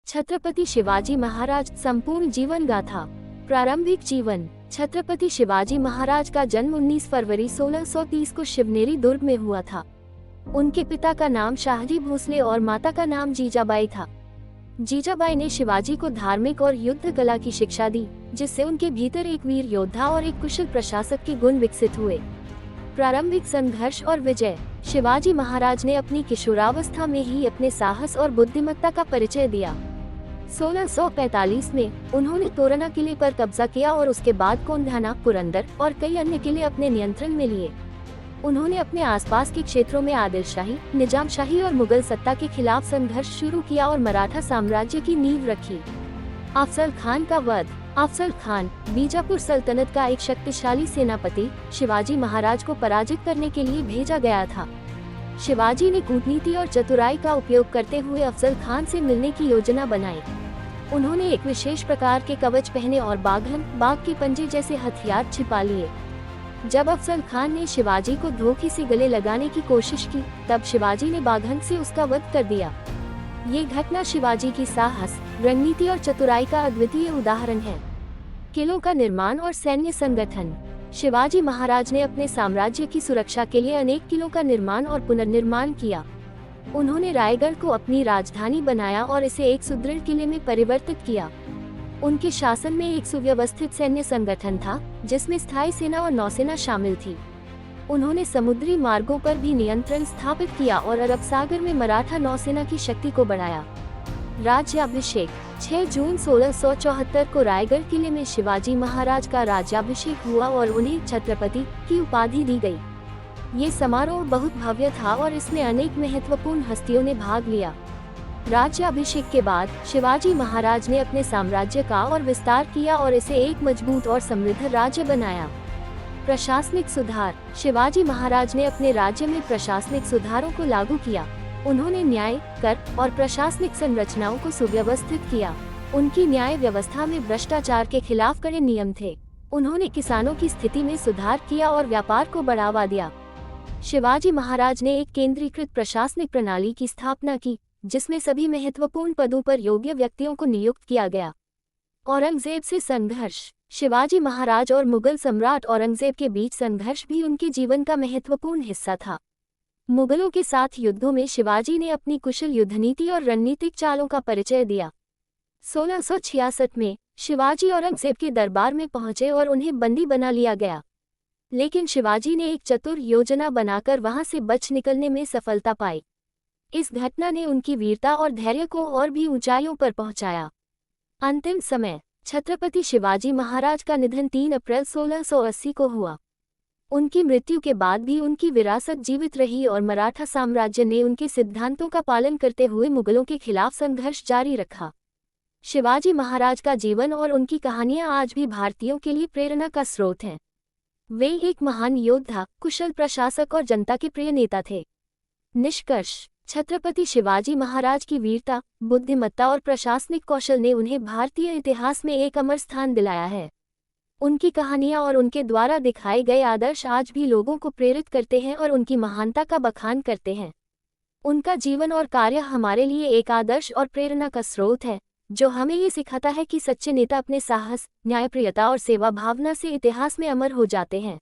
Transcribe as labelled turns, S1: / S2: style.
S1: छत्रपति शिवाजी महाराज संपूर्ण जीवन गाथा। प्रारंभिक जीवन। छत्रपति शिवाजी महाराज का जन्म 19 फरवरी 1630 को शिवनेरी दुर्ग में हुआ था। उनके पिता का नाम शाहजी भोसले और माता का नाम जीजाबाई था। जीजाबाई ने शिवाजी को धार्मिक और युद्ध कला की शिक्षा दी, जिससे उनके भीतर एक वीर योद्धा और एक कुशल प्रशासक के गुण विकसित हुए। प्रारंभिक संघर्ष और विजय। शिवाजी महाराज ने अपनी किशोरावस्था में ही अपने साहस और बुद्धिमत्ता का परिचय दिया। 1645 में उन्होंने तोरना किले पर कब्जा किया और उसके बाद कोंढाना, पुरंदर और कई अन्य किले अपने नियंत्रण में लिए। उन्होंने अपने आसपास के क्षेत्रों में आदिलशाही, निजामशाही और मुगल सत्ता के खिलाफ संघर्ष शुरू किया और मराठा साम्राज्य की नींव रखी। अफजल खान का वध। अफजल खान बीजापुर सल्तनत का एक शक्तिशाली सेनापति शिवाजी महाराज को पराजित करने के लिए भेजा गया था। शिवाजी ने कूटनीति और चतुराई का उपयोग करते हुए अफजल खान से मिलने की योजना बनाई। उन्होंने एक विशेष प्रकार के कवच पहने और बाघन, बाघ के पंजे जैसे हथियार छिपा लिए। जब अफजल खान ने शिवाजी को धोखे से गले लगाने की कोशिश की, तब शिवाजी ने बाघन से उसका वध कर दिया। ये घटना शिवाजी की साहस, रणनीति और चतुराई का अद्वितीय उदाहरण है। किलों का निर्माण और सैन्य संगठन। शिवाजी महाराज ने अपने साम्राज्य की सुरक्षा के लिए अनेक किलों का निर्माण और पुनर्निर्माण किया। उन्होंने रायगढ़ को अपनी राजधानी बनाया और इसे एक सुदृढ़ किले में परिवर्तित किया। उनके शासन में एक सुव्यवस्थित सैन्य संगठन था, जिसमें स्थायी सेना और नौसेना शामिल थी। उन्होंने समुद्री मार्गों पर भी नियंत्रण स्थापित किया और अरब सागर में मराठा नौसेना की शक्ति को बढ़ाया। राज्याभिषेक। 6 जून 1674 को रायगढ़ किले में शिवाजी महाराज का राज्याभिषेक हुआ और उन्हें छत्रपति की उपाधि दी गई। ये समारोह बहुत भव्य था और इसमें अनेक महत्वपूर्ण हस्तियों ने भाग लिया। राज्याभिषेक के बाद शिवाजी महाराज ने अपने साम्राज्य का और विस्तार किया और इसे एक मजबूत और समृद्ध राज्य बनाया। प्रशासनिक सुधार। शिवाजी महाराज ने अपने राज्य में प्रशासनिक सुधारों को लागू किया। उन्होंने न्याय, कर और प्रशासनिक संरचनाओं को सुव्यवस्थित किया। उनकी न्याय व्यवस्था में भ्रष्टाचार के खिलाफ कड़े नियम थे। उन्होंने किसानों की स्थिति में सुधार किया और व्यापार को बढ़ावा दिया। शिवाजी महाराज ने एक केंद्रीकृत प्रशासनिक प्रणाली की स्थापना की, जिसमें सभी महत्वपूर्ण पदों पर योग्य व्यक्तियों को नियुक्त किया गया। औरंगजेब से संघर्ष। शिवाजी महाराज और मुगल सम्राट औरंगजेब के बीच संघर्ष भी उनके जीवन का महत्वपूर्ण हिस्सा था। मुगलों के साथ युद्धों में शिवाजी ने अपनी कुशल युद्धनीति और रणनीतिक चालों का परिचय दिया। 1666 में शिवाजी औरंगजेब के दरबार में पहुंचे और उन्हें बंदी बना लिया गया, लेकिन शिवाजी ने एक चतुर योजना बनाकर वहां से बच निकलने में सफलता पाई। इस घटना ने उनकी वीरता और धैर्य को और भी ऊंचाइयों पर पहुंचाया। अंतिम समय। छत्रपति शिवाजी महाराज का निधन 3 अप्रैल 1680 को हुआ। उनकी मृत्यु के बाद भी उनकी विरासत जीवित रही और मराठा साम्राज्य ने उनके सिद्धांतों का पालन करते हुए मुगलों के खिलाफ संघर्ष जारी रखा। शिवाजी महाराज का जीवन और उनकी कहानियां आज भी भारतीयों के लिए प्रेरणा का स्रोत हैं। वे एक महान योद्धा, कुशल प्रशासक और जनता के प्रिय नेता थे। निष्कर्ष। छत्रपति शिवाजी महाराज की वीरता, बुद्धिमत्ता और प्रशासनिक कौशल ने उन्हें भारतीय इतिहास में एक अमर स्थान दिलाया है। उनकी कहानियां और उनके द्वारा दिखाए गए आदर्श आज भी लोगों को प्रेरित करते हैं और उनकी महानता का बखान करते हैं। उनका जीवन और कार्य हमारे लिए एक आदर्श और प्रेरणा का स्रोत है, जो हमें ये सिखाता है कि सच्चे नेता अपने साहस, न्यायप्रियता और सेवा भावना से इतिहास में अमर हो जाते हैं।